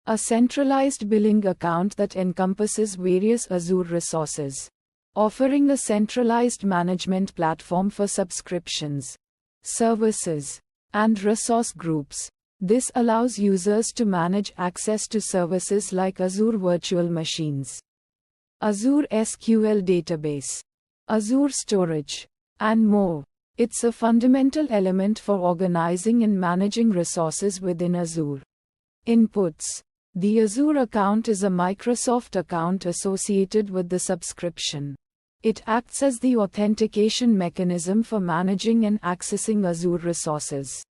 A centralized billing account that encompasses various Azure resources, offering a centralized management platform for subscriptions, services, and resource groups. This allows users to manage access to services like Azure Virtual Machines, Azure SQL Database, Azure Storage, and more. It's a fundamental element for organizing and managing resources within Azure. Inputs. The Azure account is a Microsoft account associated with the subscription. It acts as the authentication mechanism for managing and accessing Azure resources.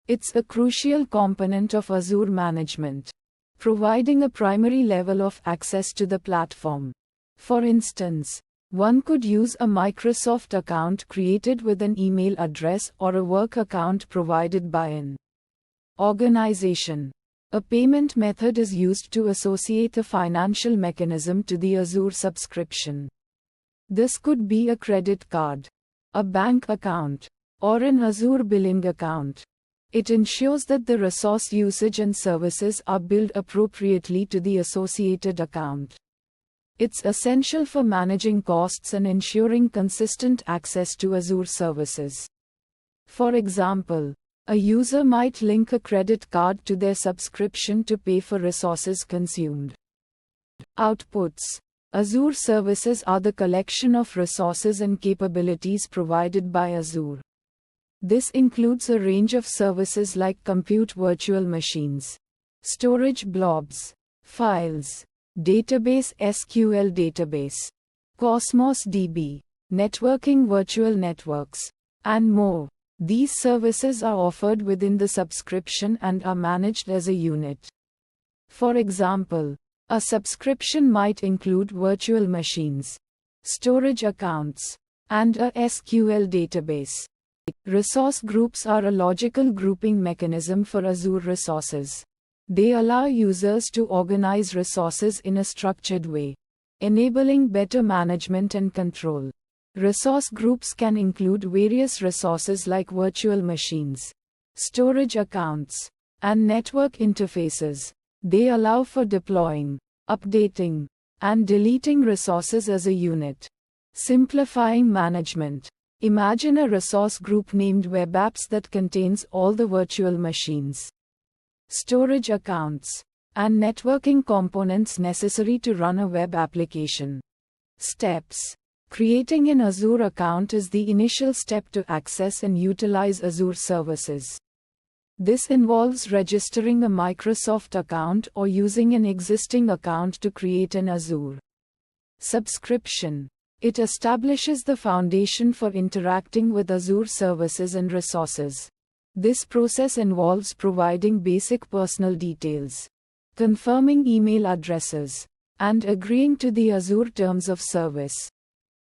It's a crucial component of Azure management, providing a primary level of access to the platform. For instance, one could use a Microsoft account created with an email address or a work account provided by an organization. A payment method is used to associate a financial mechanism to the Azure subscription. This could be a credit card, a bank account, or an Azure billing account. It ensures that the resource usage and services are billed appropriately to the associated account. It's essential for managing costs and ensuring consistent access to Azure services. For example, a user might link a credit card to their subscription to pay for resources consumed. Outputs. Azure services are the collection of resources and capabilities provided by Azure. This includes a range of services like compute virtual machines, storage blobs, files, database SQL database, Cosmos DB, networking virtual networks, and more. These services are offered within the subscription and are managed as a unit. For example, a subscription might include virtual machines, storage accounts, and a SQL database. Resource groups are a logical grouping mechanism for Azure resources. They allow users to organize resources in a structured way, enabling better management and control. Resource groups can include various resources like virtual machines, storage accounts, and network interfaces. They allow for deploying, updating, and deleting resources as a unit, simplifying management. Imagine a resource group named Web Apps that contains all the virtual machines, storage accounts, and networking components necessary to run a web application. Steps. Creating an Azure account is the initial step to access and utilize Azure services. This involves registering a Microsoft account or using an existing account to create an Azure subscription. It establishes the foundation for interacting with Azure services and resources. This process involves providing basic personal details, confirming email addresses, and agreeing to the Azure terms of service.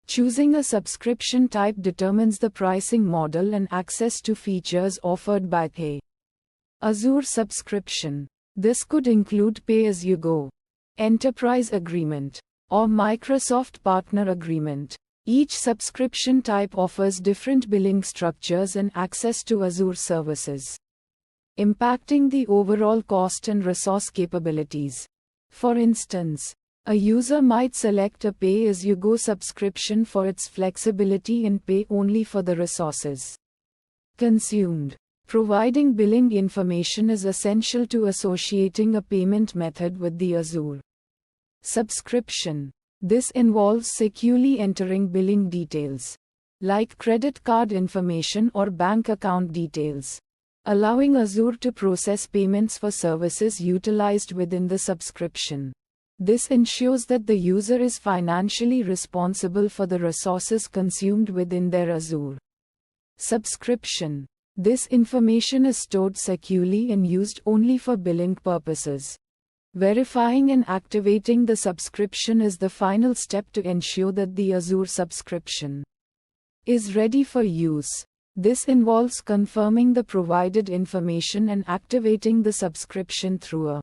Choosing a subscription type determines the pricing model and access to features offered by the Azure subscription. This could include pay-as-you-go, enterprise agreement, or Microsoft partner agreement. Each subscription type offers different billing structures and access to Azure services, impacting the overall cost and resource capabilities. For instance, a user might select a pay-as-you-go subscription for its flexibility and pay only for the resources consumed. Providing billing information is essential to associating a payment method with the Azure subscription. This involves securely entering billing details, like credit card information or bank account details, allowing Azure to process payments for services utilized within the subscription. This ensures that the user is financially responsible for the resources consumed within their Azure subscription. This information is stored securely and used only for billing purposes. Verifying and activating the subscription is the final step to ensure that the Azure subscription is ready for use. This involves confirming the provided information and activating the subscription through a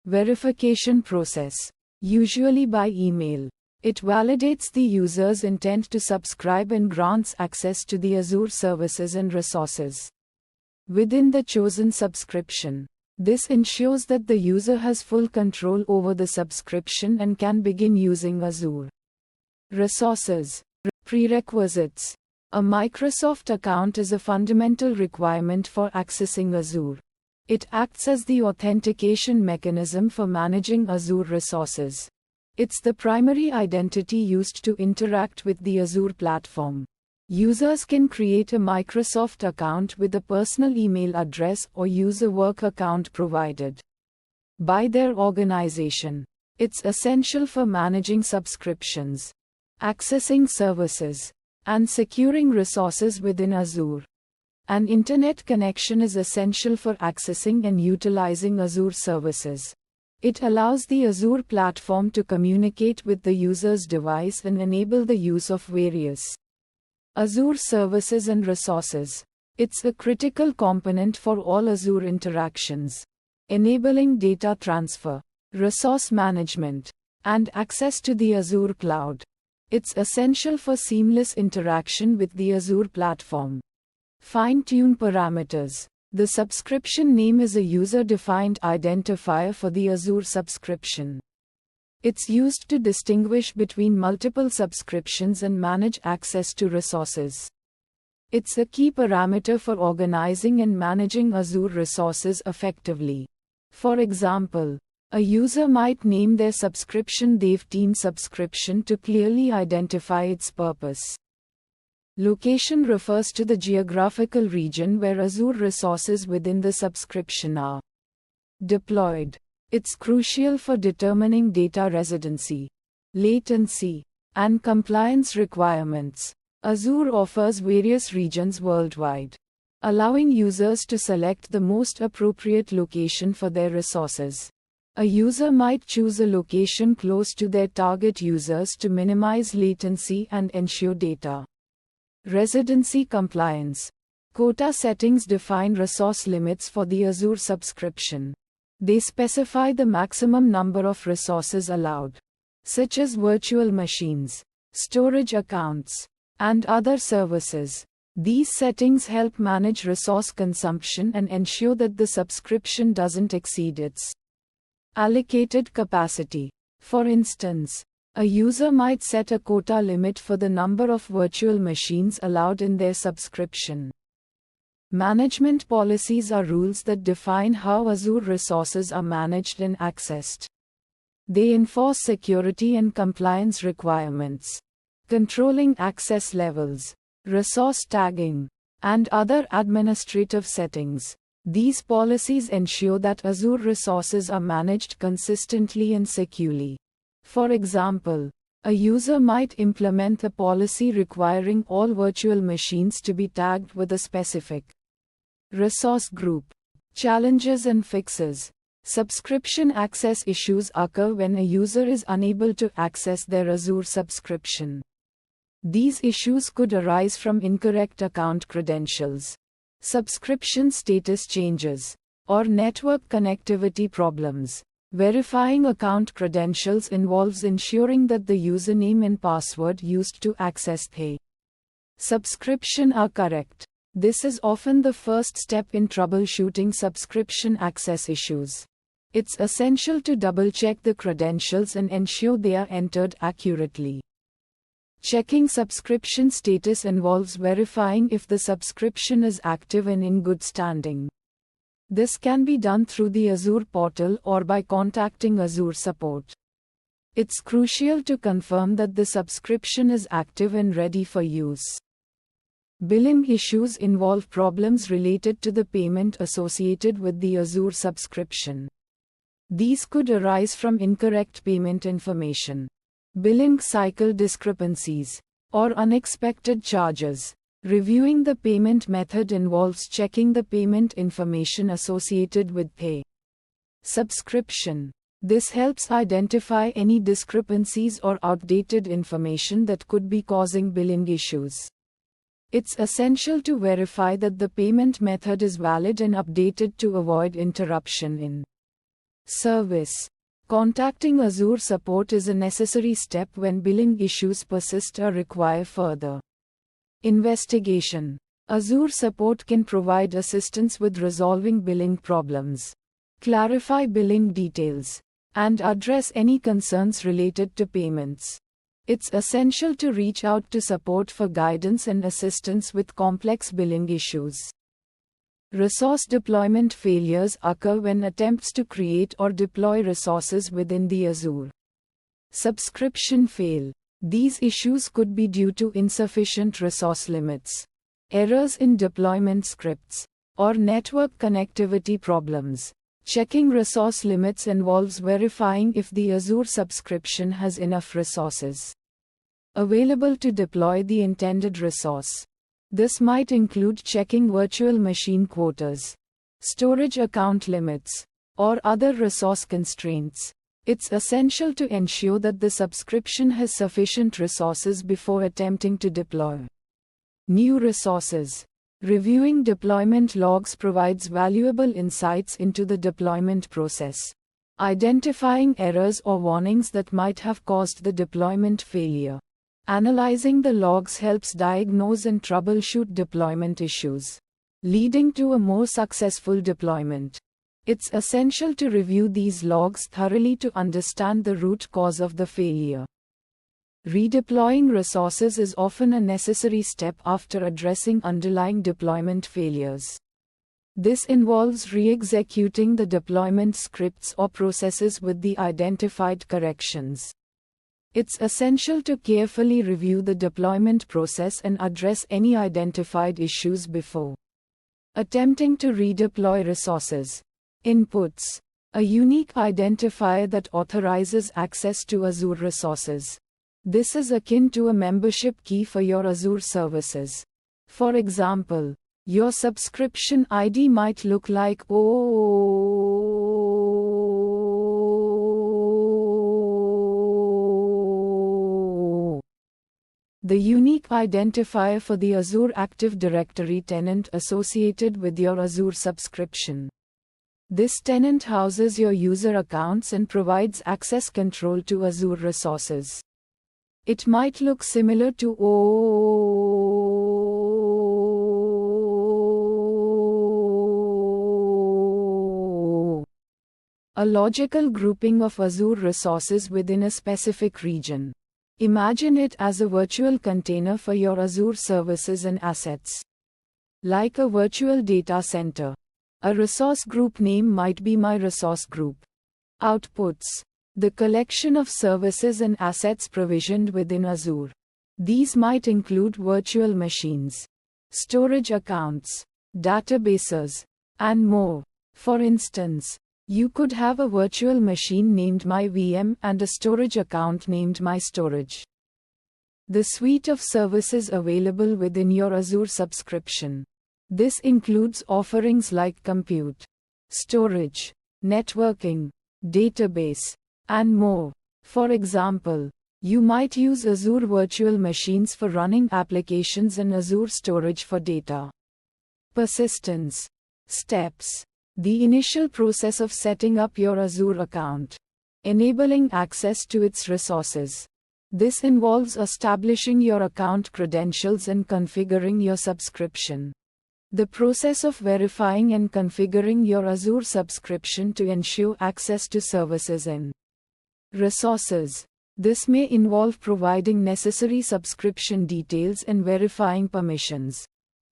verification process, usually by email. It validates the user's intent to subscribe and grants access to the Azure services and resources within the chosen subscription. This ensures that the user has full control over the subscription and can begin using Azure. Resources. Prerequisites. A Microsoft account is a fundamental requirement for accessing Azure. It acts as the authentication mechanism for managing Azure resources. It's the primary identity used to interact with the Azure platform. Users can create a Microsoft account with a personal email address or use a work account provided by their organization. It's essential for managing subscriptions, accessing services, and securing resources within Azure. An internet connection is essential for accessing and utilizing Azure services. It allows the Azure platform to communicate with the user's device and enable the use of various Azure services and resources. It's a critical component for all Azure interactions, enabling data transfer, resource management, and access to the Azure cloud. It's essential for seamless interaction with the Azure platform. Fine-tune parameters. The subscription name is a user-defined identifier for the Azure subscription. It's used to distinguish between multiple subscriptions and manage access to resources. It's a key parameter for organizing and managing Azure resources effectively. For example, a user might name their subscription Dev Team subscription to clearly identify its purpose. Location refers to the geographical region where Azure resources within the subscription are deployed. It's crucial for determining data residency, latency, and compliance requirements. Azure offers various regions worldwide, allowing users to select the most appropriate location for their resources. A user might choose a location close to their target users to minimize latency and ensure data residency compliance. Quota settings define resource limits for the Azure subscription. They specify the maximum number of resources allowed, such as virtual machines, storage accounts, and other services. These settings help manage resource consumption and ensure that the subscription doesn't exceed its allocated capacity. For instance, a user might set a quota limit for the number of virtual machines allowed in their subscription. Management policies are rules that define how Azure resources are managed and accessed. They enforce security and compliance requirements, controlling access levels, resource tagging, and other administrative settings. These policies ensure that Azure resources are managed consistently and securely. For example, a user might implement a policy requiring all virtual machines to be tagged with a specific resource group. Challenges and fixes. Subscription access issues occur when a user is unable to access their Azure subscription. These issues could arise from incorrect account credentials, subscription status changes, or network connectivity problems. Verifying account credentials involves ensuring that the username and password used to access the subscription are correct. This is often the first step in troubleshooting subscription access issues. It's essential to double-check the credentials and ensure they are entered accurately. Checking subscription status involves verifying if the subscription is active and in good standing. This can be done through the Azure portal or by contacting Azure support. It's crucial to confirm that the subscription is active and ready for use. Billing issues involve problems related to the payment associated with the Azure subscription. These could arise from incorrect payment information, billing cycle discrepancies, or unexpected charges. Reviewing the payment method involves checking the payment information associated with the subscription. This helps identify any discrepancies or outdated information that could be causing billing issues. It's essential to verify that the payment method is valid and updated to avoid interruption in service. Contacting Azure support is a necessary step when billing issues persist or require further investigation. Azure support can provide assistance with resolving billing problems. clarify billing details, and address any concerns related to payments. It's essential to reach out to support for guidance and assistance with complex billing issues. Resource deployment failures occur when attempts to create or deploy resources within the Azure subscription fail. These issues could be due to insufficient resource limits, errors in deployment scripts, or network connectivity problems. Checking resource limits involves verifying if the Azure subscription has enough resources available to deploy the intended resource. This might include checking virtual machine quotas, storage account limits, or other resource constraints. It's essential to ensure that the subscription has sufficient resources before attempting to deploy new resources. Reviewing deployment logs provides valuable insights into the deployment process, identifying errors or warnings that might have caused the deployment failure. Analyzing the logs helps diagnose and troubleshoot deployment issues, leading to a more successful deployment. It's essential to review these logs thoroughly to understand the root cause of the failure. Redeploying resources is often a necessary step after addressing underlying deployment failures. This involves re-executing the deployment scripts or processes with the identified corrections. It's essential to carefully review the deployment process and address any identified issues before attempting to redeploy resources. Inputs: a unique identifier that authorizes access to Azure resources. This is akin to a membership key for your Azure services. For example, your subscription ID might look like the unique identifier for the Azure Active Directory tenant associated with your Azure subscription. This tenant houses your user accounts and provides access control to Azure resources. It might look similar to a logical grouping of Azure resources within a specific region. Imagine it as a virtual container for your Azure services and assets. Like a virtual data center, a resource group name might be My Resource Group. Outputs: the collection of services and assets provisioned within Azure. These might include virtual machines, storage accounts, databases, and more. For instance, you could have a virtual machine named My VM and a storage account named My Storage. The suite of services available within your Azure subscription. This includes offerings like compute, storage, networking, database, and more. For example, you might use Azure virtual machines for running applications and Azure storage for data. Persistence. Steps: the initial process of setting up your Azure account, enabling access to its resources. This involves establishing your account credentials and configuring your subscription. The process of verifying and configuring your Azure subscription to ensure access to services and resources. This may involve providing necessary subscription details and verifying permissions.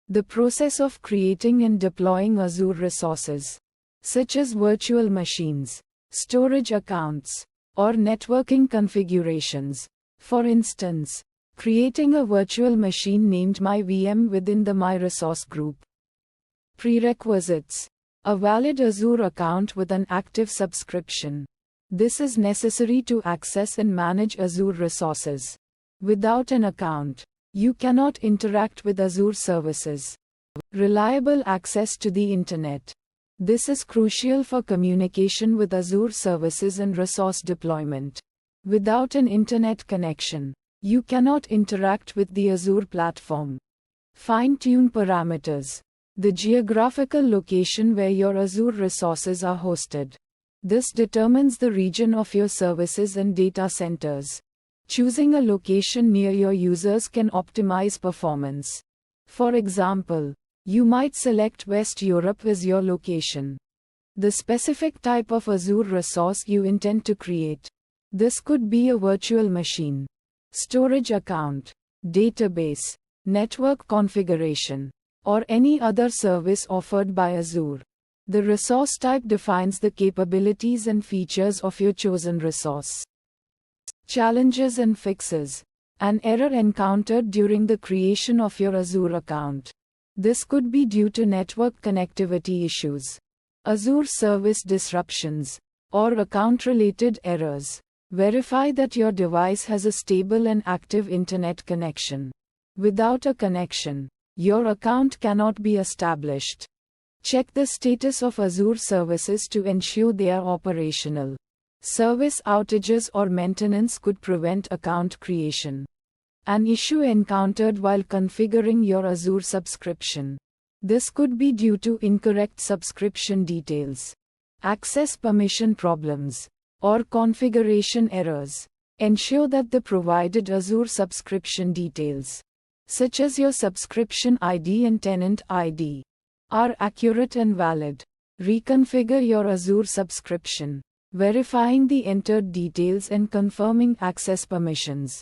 The process of creating and deploying Azure resources, such as virtual machines, storage accounts, or networking configurations. For instance, creating a virtual machine named My VM within the My Resource Group. Prerequisites: a valid Azure account with an active subscription. This is necessary to access and manage Azure resources. Without an account, you cannot interact with Azure services. Reliable access to the Internet. This is crucial for communication with Azure services and resource deployment. Without an Internet connection, you cannot interact with the Azure platform. Fine-tune parameters: the geographical location where your Azure resources are hosted. This determines the region of your services and data centers. Choosing a location near your users can optimize performance. For example, you might select West Europe as your location. the specific type of Azure resource you intend to create. This could be a virtual machine, storage account, database, network configuration, or any other service offered by Azure. The resource type defines the capabilities and features of your chosen resource. Challenges and fixes. An error encountered during the creation of your Azure account. This could be due to network connectivity issues, Azure service disruptions, or account-related errors. Verify that your device has a stable and active internet connection. Without a connection, your account cannot be established. Check the status of Azure services to ensure they are operational. Service outages or maintenance could prevent account creation. An issue encountered while configuring your Azure subscription. This could be due to incorrect subscription details, access permission problems, or configuration errors. Ensure that the provided Azure subscription details, such as your subscription ID and tenant ID, are accurate and valid. Reconfigure your Azure subscription, verifying the entered details and confirming access permissions.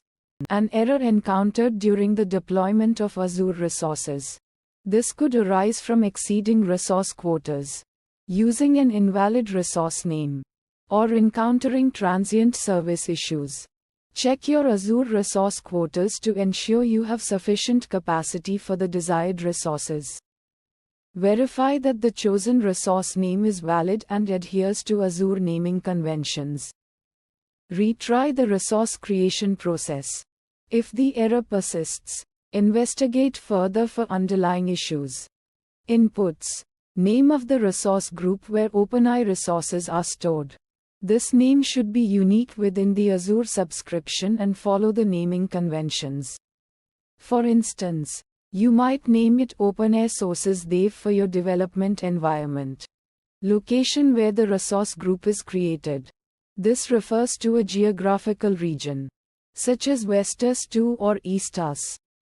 An error encountered during the deployment of Azure resources. This could arise from exceeding resource quotas, using an invalid resource name, or encountering transient service issues. Check your Azure resource quotas to ensure you have sufficient capacity for the desired resources. Verify that the chosen resource name is valid and adheres to Azure naming conventions. Retry the resource creation process. If the error persists, investigate further for underlying issues. Inputs. Name of the resource group where OpenAI resources are stored. This name should be unique within the Azure subscription and follow the naming conventions. For instance, you might name it OpenAI Sources Dev for your development environment. Location where the resource group is created. This refers to a geographical region, such as Westus 2 or Eastus.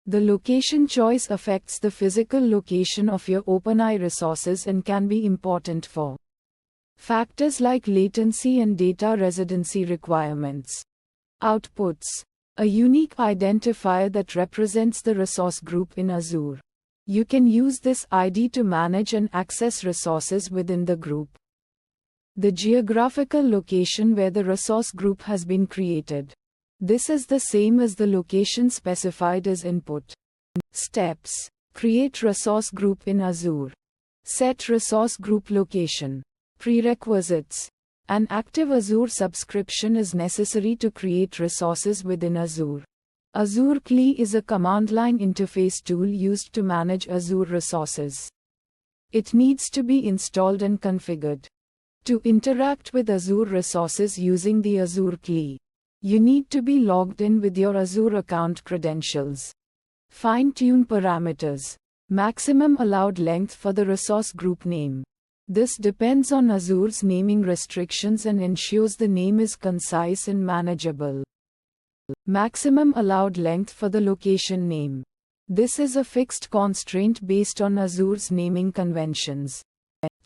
The location choice affects the physical location of your OpenAI resources and can be important for factors like latency and data residency requirements. Outputs. A unique identifier that represents the resource group in Azure. You can use this ID to manage and access resources within the group. The geographical location where the resource group has been created. This is the same as the location specified as input. Steps. Create resource group in Azure. Set resource group location. Prerequisites. An active Azure subscription is necessary to create resources within Azure. Azure CLI is a command line interface tool used to manage Azure resources. It needs to be installed and configured. To interact with Azure resources using the Azure CLI, you need to be logged in with your Azure account credentials. Fine-tune parameters. Maximum allowed length for the resource group name. This depends on Azure's naming restrictions and ensures the name is concise and manageable. Maximum allowed length for the location name. This is a fixed constraint based on Azure's naming conventions.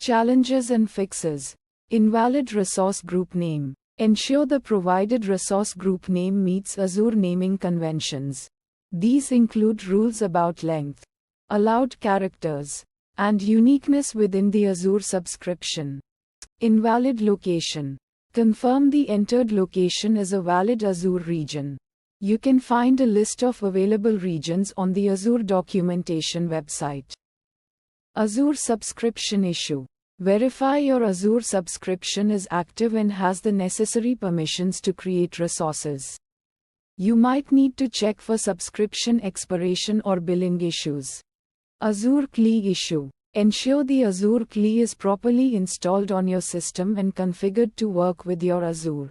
Challenges and fixes. Invalid resource group name. Ensure the provided resource group name meets Azure naming conventions. These include rules about length, allowed characters, and uniqueness within the Azure subscription. Invalid location. Confirm the entered location is a valid Azure region. You can find a list of available regions on the Azure documentation website. Azure subscription issue. Verify your Azure subscription is active and has the necessary permissions to create resources. You might need to check for subscription expiration or billing issues. Azure CLI issue. Ensure the Azure CLI is properly installed on your system and configured to work with your Azure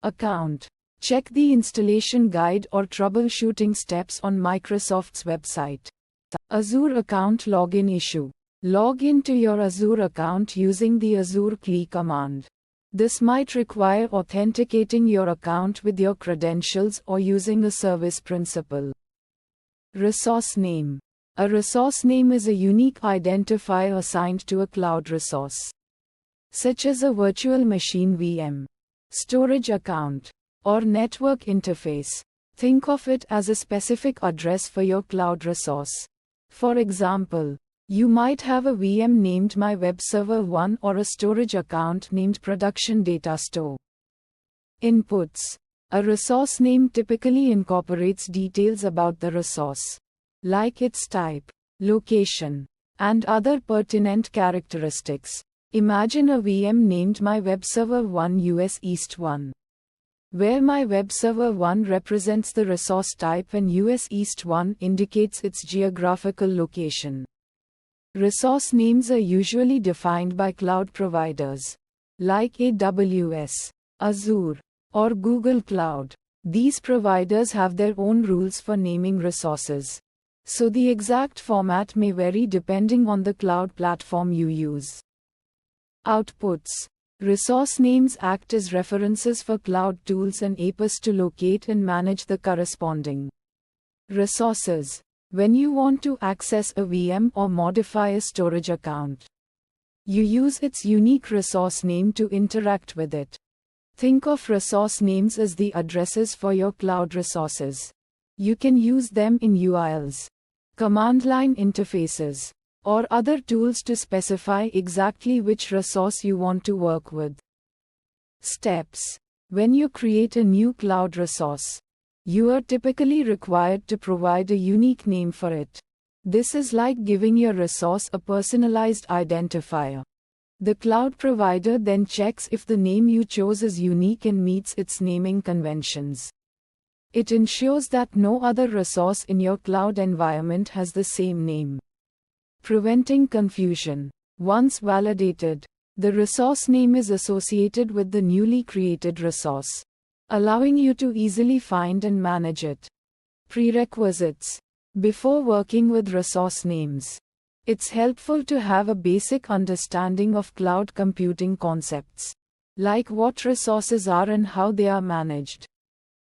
account. Check the installation guide or troubleshooting steps on Microsoft's website. Azure account login issue. Log into your Azure account using the Azure CLI command. This might require authenticating your account with your credentials or using a service principal. Resource name. A resource name is a unique identifier assigned to a cloud resource. such as a virtual machine VM, storage account, or network interface. Think of it as a specific address for your cloud resource. For example, you might have a VM named My Web Server 1 or a storage account named Production Data Store. Inputs. A resource name typically incorporates details about the resource, like its type, location, and other pertinent characteristics. Imagine a VM named My Web Server 1 US East 1, where My Web Server 1 represents the resource type and US East 1 indicates its geographical location. Resource names are usually defined by cloud providers, like AWS, Azure, or Google Cloud. These providers have their own rules for naming resources, so the exact format may vary depending on the cloud platform you use. Outputs. Resource names act as references for cloud tools and APIs to locate and manage the corresponding resources. When you want to access a VM or modify a storage account, you use its unique resource name to interact with it. Think of resource names as the addresses for your cloud resources. You can use them in URLs, command line interfaces, or other tools to specify exactly which resource you want to work with. Steps. When you create a new cloud resource, you are typically required to provide a unique name for it. This is like giving your resource a personalized identifier. The cloud provider then checks if the name you chose is unique and meets its naming conventions. It ensures that no other resource in your cloud environment has the same name. Preventing confusion. Once validated, the resource name is associated with the newly created resource, allowing you to easily find and manage it. Prerequisites. Before working with resource names, it's helpful to have a basic understanding of cloud computing concepts, like what resources are and how they are managed.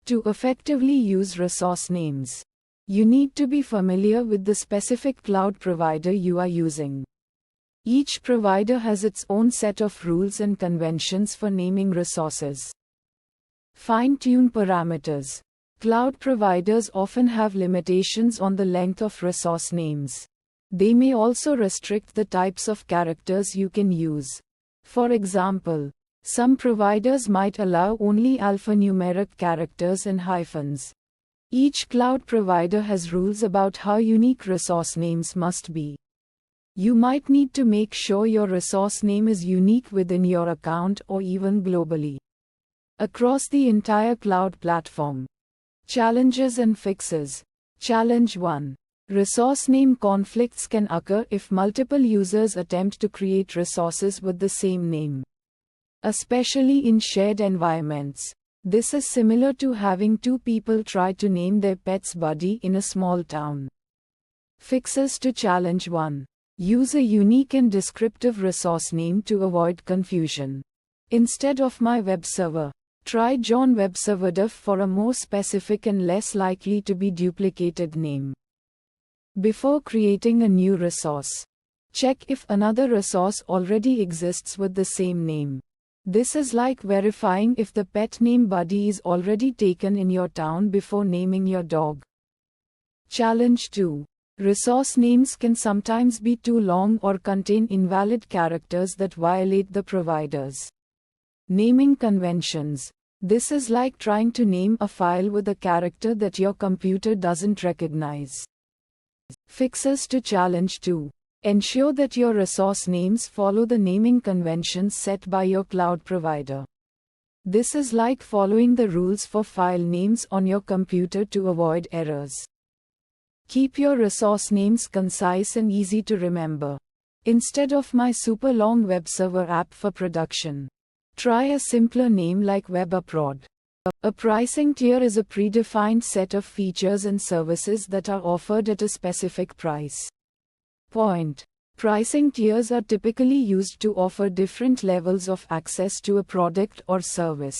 To effectively use resource names, you need to be familiar with the specific cloud provider you are using. Each provider has its own set of rules and conventions for naming resources. Fine-tune parameters. Cloud providers often have limitations on the length of resource names. They may also restrict the types of characters you can use. For example, some providers might allow only alphanumeric characters and hyphens. Each cloud provider has rules about how unique resource names must be. You might need to make sure your resource name is unique within your account or even globally, across the entire cloud platform. Challenges and fixes. Challenge 1. Resource name conflicts can occur if multiple users attempt to create resources with the same name, especially in shared environments. This is similar to having two people try to name their pet's Buddy in a small town. Fixes to challenge 1. Use a unique and descriptive resource name to avoid confusion. Instead of My Web Server, try John Web Server Dev for a more specific and less likely to be duplicated name. Before creating a new resource, check if another resource already exists with the same name. This is like verifying if the pet name Buddy is already taken in your town before naming your dog. Challenge 2. Resource names can sometimes be too long or contain invalid characters that violate the provider's naming conventions. This is like trying to name a file with a character that your computer doesn't recognize. Fixes to challenge 2. Ensure that your resource names follow the naming conventions set by your cloud provider. This is like following the rules for file names on your computer to avoid errors. Keep your resource names concise and easy to remember. Instead of My super long web server app for production, try a simpler name like WebAppRod. A pricing tier is a predefined set of features and services that are offered at a specific price point. Pricing tiers are typically used to offer different levels of access to a product or service,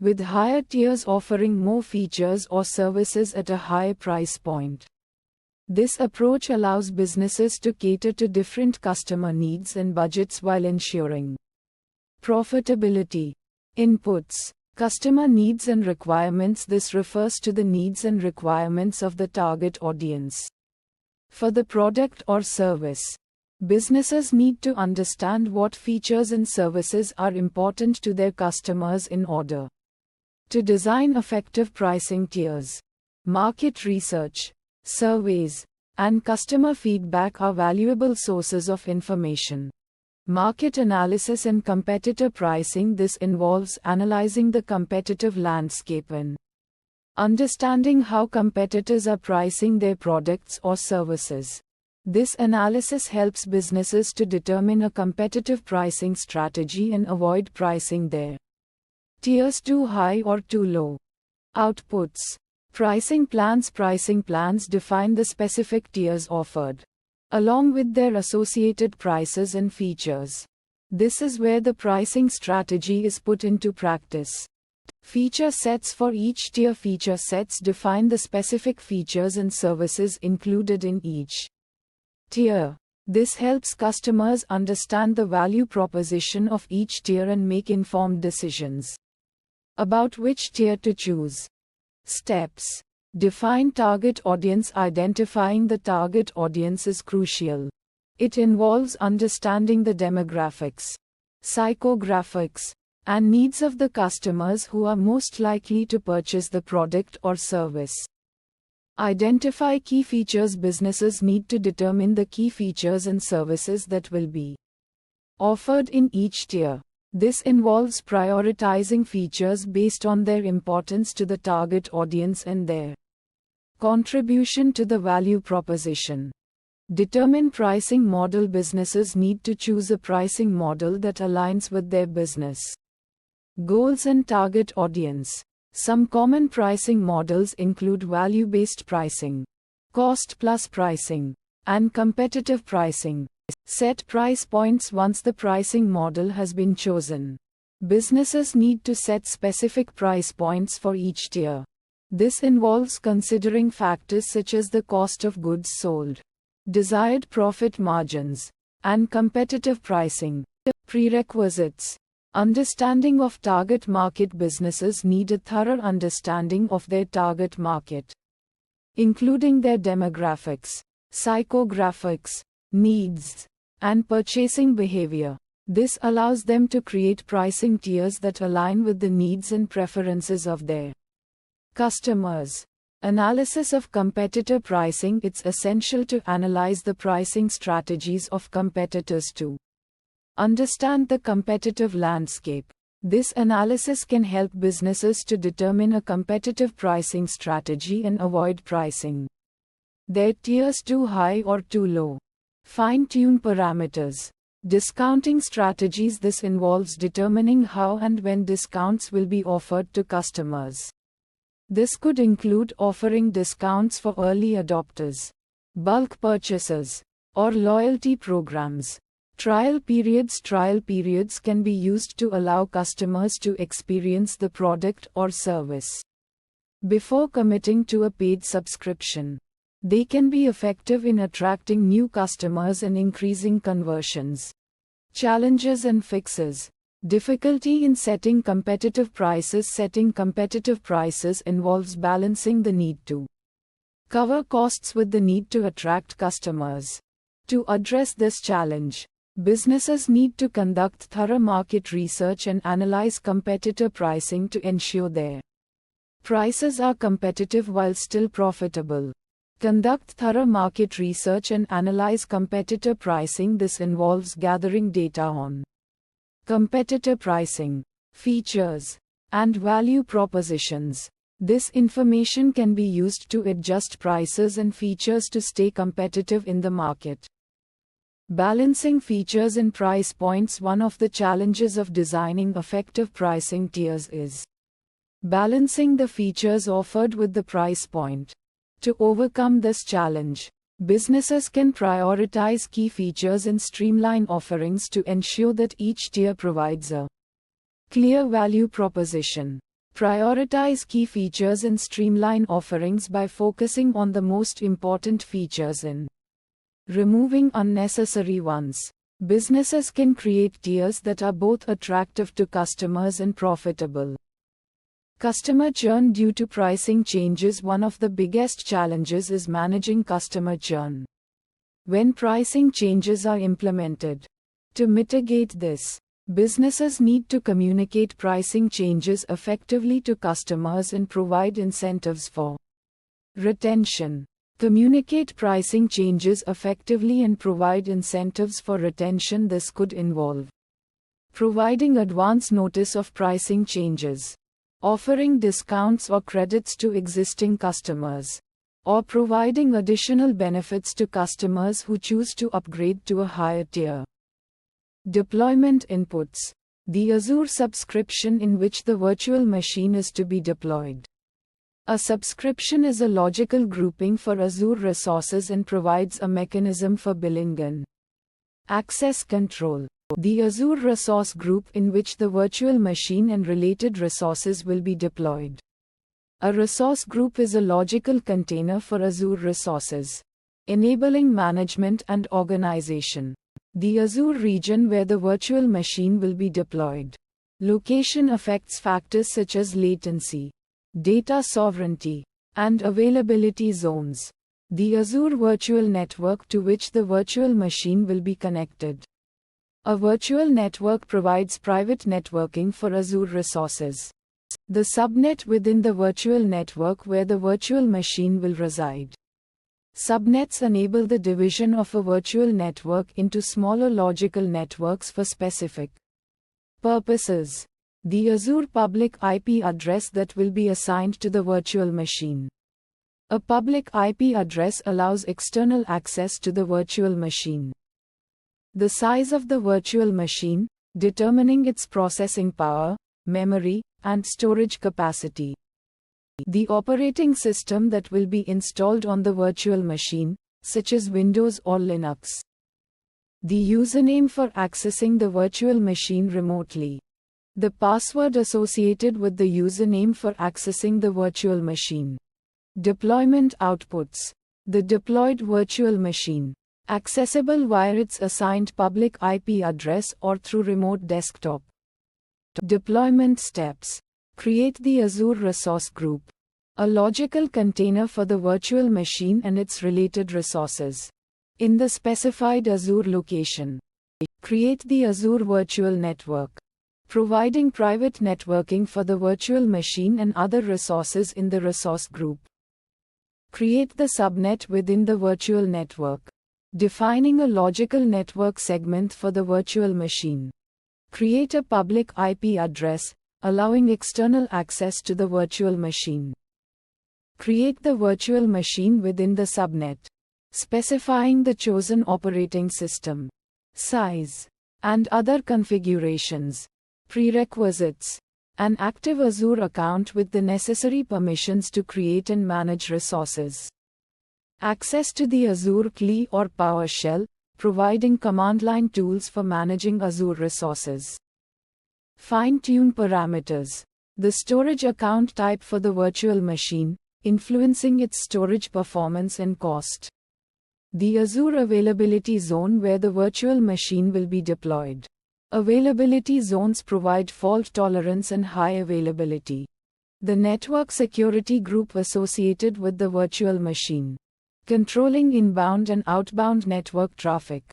with higher tiers offering more features or services at a higher price point. This approach allows businesses to cater to different customer needs and budgets while ensuring Profitability. Inputs. Customer needs and requirements. This refers to the needs and requirements of the target audience for the product or service. Businesses need to understand what features and services are important to their customers in order to design effective pricing tiers. Market research, surveys, and customer feedback are valuable sources of information. Market analysis and competitor pricing. This involves analyzing the competitive landscape and understanding how competitors are pricing their products or services. This analysis helps businesses to determine a competitive pricing strategy and avoid pricing their tiers too high or too low. Outputs. Pricing plans. Pricing plans define the specific tiers offered, along with their associated prices and features. This is where the pricing strategy is put into practice. Feature sets. For each tier, feature sets define the specific features and services included in each tier. This helps customers understand the value proposition of each tier and make informed decisions about which tier to choose. Steps. Define target audience. Identifying the target audience is crucial. It involves understanding the demographics, psychographics, and needs of the customers who are most likely to purchase the product or service. Identify key features. Businesses need to determine the key features and services that will be offered in each tier. This involves prioritizing features based on their importance to the target audience and their contribution to the value proposition. Determine pricing model. Businesses need to choose a pricing model that aligns with their business goals and target audience. Some common pricing models include value-based pricing, cost-plus pricing, and competitive pricing. Set price points. Once the pricing model has been chosen, businesses need to set specific price points for each tier. This involves considering factors such as the cost of goods sold, desired profit margins, and competitive pricing. Prerequisites. Understanding of target market. Businesses need a thorough understanding of their target market, including their demographics, psychographics, needs, and purchasing behavior. This allows them to create pricing tiers that align with the needs and preferences of their customers. Analysis of competitor pricing. It's essential to analyze the pricing strategies of competitors to understand the competitive landscape. This analysis can help businesses to determine a competitive pricing strategy and avoid pricing their tiers too high or too low. Fine-tune parameters. Discounting strategies. This involves determining how and when discounts will be offered to customers. This could include offering discounts for early adopters, bulk purchasers, or loyalty programs. Trial periods. Trial periods can be used to allow customers to experience the product or service before committing to a paid subscription. They can be effective in attracting new customers and increasing conversions. Challenges and fixes. Difficulty in setting competitive prices. Setting competitive prices involves balancing the need to cover costs with the need to attract customers. To address this challenge, businesses need to conduct thorough market research and analyze competitor pricing to ensure their prices are competitive while still profitable. Conduct thorough market research and analyze competitor pricing. This involves gathering data on competitor pricing, features, and value propositions. This information can be used to adjust prices and features to stay competitive in the market. Balancing features and price points. One of the challenges of designing effective pricing tiers is balancing the features offered with the price point. To overcome this challenge, businesses can prioritize key features and streamline offerings to ensure that each tier provides a clear value proposition. Prioritize key features and streamline offerings by focusing on the most important features and removing unnecessary ones. Businesses can create tiers that are both attractive to customers and profitable. Customer churn due to pricing changes. One of the biggest challenges is managing customer churn when pricing changes are implemented. To mitigate this, businesses need to communicate pricing changes effectively to customers and provide incentives for retention. Communicate pricing changes effectively and provide incentives for retention. This could involve providing advance notice of pricing changes, offering discounts or credits to existing customers, or providing additional benefits to customers who choose to upgrade to a higher tier. Deployment inputs. The Azure subscription in which the virtual machine is to be deployed. A subscription is a logical grouping for Azure resources and provides a mechanism for billing and access control. The Azure resource group in which the virtual machine and related resources will be deployed. A resource group is a logical container for Azure resources, enabling management and organization. The Azure region where the virtual machine will be deployed. Location affects factors such as latency, data sovereignty, and availability zones. The Azure virtual network to which the virtual machine will be connected. A virtual network provides private networking for Azure resources. The subnet within the virtual network where the virtual machine will reside. Subnets enable the division of a virtual network into smaller logical networks for specific purposes. The Azure public IP address that will be assigned to the virtual machine. A public IP address allows external access to the virtual machine. The size of the virtual machine, determining its processing power, memory, and storage capacity. The operating system that will be installed on the virtual machine, such as Windows or Linux. The username for accessing the virtual machine remotely. The password associated with the username for accessing the virtual machine. Deployment outputs. The deployed virtual machine, accessible via its assigned public IP address or through remote desktop. Deployment steps. Create the Azure resource group, a logical container for the virtual machine and its related resources, in the specified Azure location. Create the Azure virtual network, providing private networking for the virtual machine and other resources in the resource group. Create the subnet within the virtual network, defining a logical network segment for the virtual machine. Create a public IP address, allowing external access to the virtual machine. Create the virtual machine within the subnet, specifying the chosen operating system, size, and other configurations. Prerequisites. An active Azure account with the necessary permissions to create and manage resources. Access to the Azure CLI or PowerShell, providing command line tools for managing Azure resources. Fine-tune parameters. The storage account type for the virtual machine, influencing its storage performance and cost. The Azure availability zone where the virtual machine will be deployed. Availability zones provide fault tolerance and high availability. The network security group associated with the virtual machine, controlling inbound and outbound network traffic.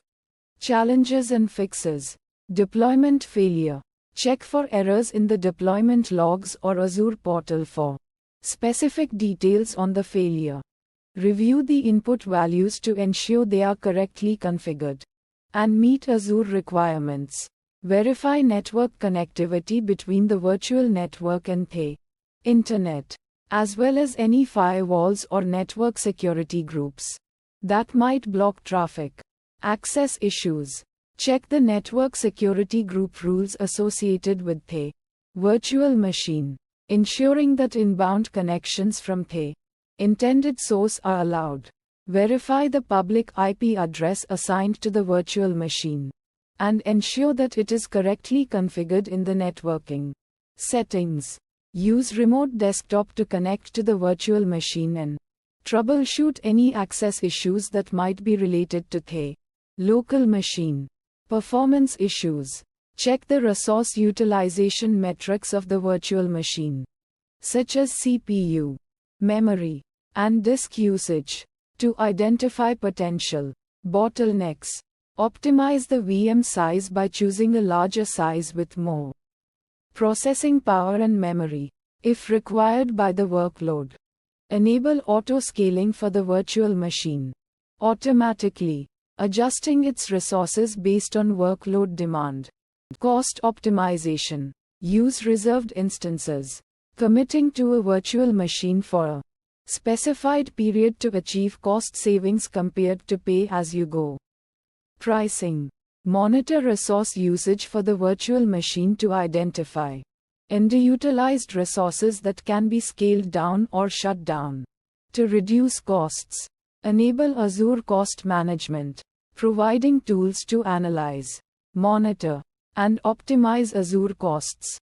Challenges and fixes. Deployment failure. Check for errors in the deployment logs or Azure portal for specific details on the failure. Review the input values to ensure they are correctly configured and meet Azure requirements. Verify network connectivity between the virtual network and the internet, as well as any firewalls or network security groups that might block traffic. Access issues. Check the network security group rules associated with the virtual machine, ensuring that inbound connections from the intended source are allowed. Verify the public IP address assigned to the virtual machine, and ensure that it is correctly configured in the networking settings. Use remote desktop to connect to the virtual machine and troubleshoot any access issues that might be related to the local machine. Performance issues. Check the resource utilization metrics of the virtual machine, such as CPU, memory, and disk usage, to identify potential bottlenecks. Optimize the VM size by choosing a larger size with more processing power and memory, if required by the workload. Enable auto-scaling for the virtual machine, automatically adjusting its resources based on workload demand. Cost optimization. Use reserved instances, committing to a virtual machine for a specified period to achieve cost savings compared to pay-as-you-go pricing. Monitor resource usage for the virtual machine to identify underutilized resources that can be scaled down or shut down. To reduce costs, enable Azure Cost Management, providing tools to analyze, monitor, and optimize Azure costs.